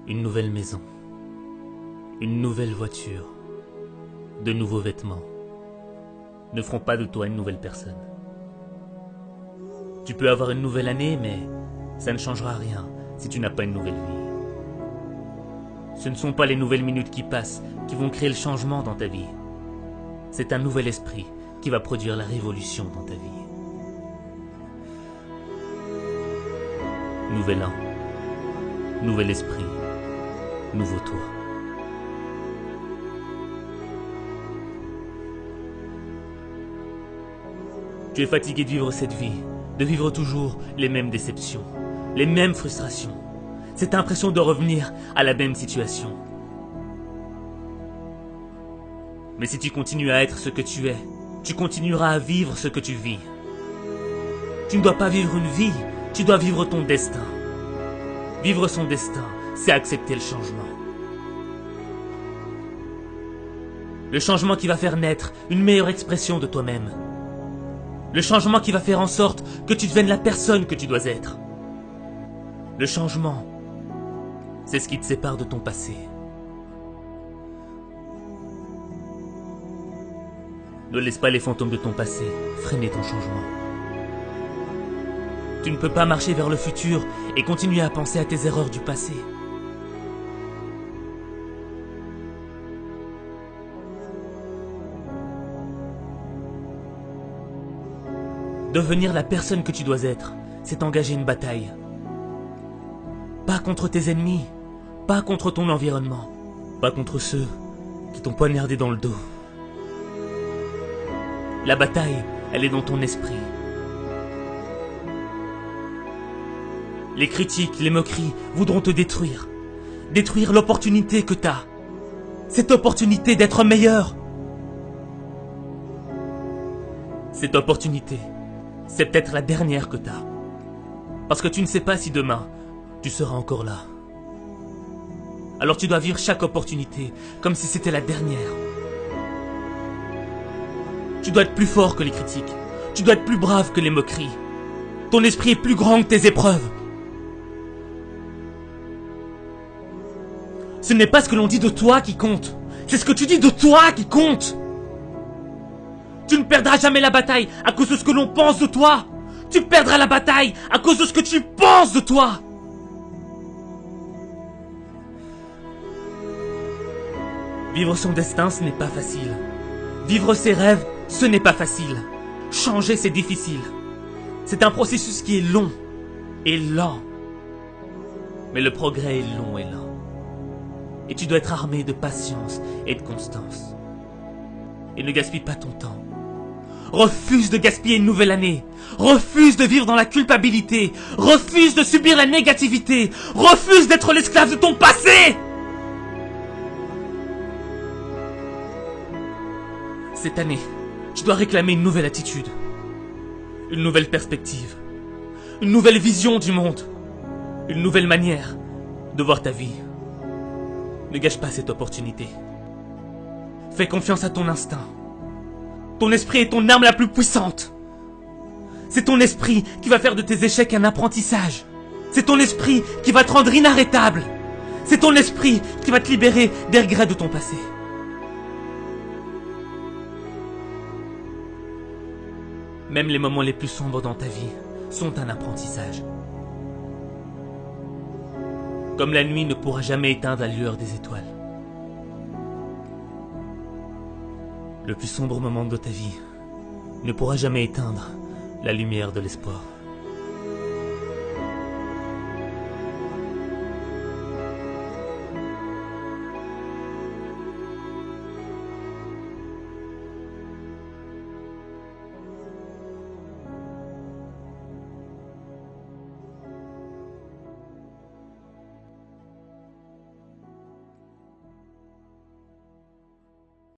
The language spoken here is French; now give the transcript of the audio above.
Une nouvelle maison, une nouvelle voiture, de nouveaux vêtements ne feront pas de toi une nouvelle personne. Tu peux avoir une nouvelle année, mais ça ne changera rien si tu n'as pas une nouvelle vie. Ce ne sont pas les nouvelles minutes qui passent qui vont créer le changement dans ta vie. C'est un nouvel esprit qui va produire la révolution dans ta vie. Nouvel an, nouvel esprit, nouveau toi. Tu es fatigué de vivre cette vie, de vivre toujours les mêmes déceptions, les mêmes frustrations, cette impression de revenir à la même situation. Mais si tu continues à être ce que tu es, tu continueras à vivre ce que tu vis. Tu ne dois pas vivre une vie, tu dois vivre ton destin. Vivre son destin, c'est accepter le changement. Le changement qui va faire naître une meilleure expression de toi-même. Le changement qui va faire en sorte que tu deviennes la personne que tu dois être. Le changement, c'est ce qui te sépare de ton passé. Ne laisse pas les fantômes de ton passé freiner ton changement. Tu ne peux pas marcher vers le futur et continuer à penser à tes erreurs du passé. Devenir la personne que tu dois être, c'est engager une bataille. Pas contre tes ennemis, pas contre ton environnement, pas contre ceux qui t'ont poignardé dans le dos. La bataille, elle est dans ton esprit. Les critiques, les moqueries voudront te détruire. Détruire l'opportunité que tu as. Cette opportunité d'être meilleur. Cette opportunité, c'est peut-être la dernière que tu as. Parce que tu ne sais pas si demain, tu seras encore là. Alors tu dois vivre chaque opportunité comme si c'était la dernière. Tu dois être plus fort que les critiques. Tu dois être plus brave que les moqueries. Ton esprit est plus grand que tes épreuves. Ce n'est pas ce que l'on dit de toi qui compte. C'est ce que tu dis de toi qui compte. Tu ne perdras jamais la bataille à cause de ce que l'on pense de toi. Tu perdras la bataille à cause de ce que tu penses de toi. Vivre son destin, ce n'est pas facile. Vivre ses rêves, ce n'est pas facile. Changer, c'est difficile. C'est un processus qui est long et lent. Mais le progrès est long et lent. Et tu dois être armé de patience et de constance. Et ne gaspille pas ton temps. Refuse de gaspiller une nouvelle année. Refuse de vivre dans la culpabilité. Refuse de subir la négativité. Refuse d'être l'esclave de ton passé. Cette année, tu dois réclamer une nouvelle attitude. Une nouvelle perspective. Une nouvelle vision du monde. Une nouvelle manière de voir ta vie. Ne gâche pas cette opportunité. Fais confiance à ton instinct. Ton esprit est ton arme la plus puissante. C'est ton esprit qui va faire de tes échecs un apprentissage. C'est ton esprit qui va te rendre inarrêtable. C'est ton esprit qui va te libérer des regrets de ton passé. Même les moments les plus sombres dans ta vie sont un apprentissage. Comme la nuit ne pourra jamais éteindre la lueur des étoiles. Le plus sombre moment de ta vie ne pourra jamais éteindre la lumière de l'espoir.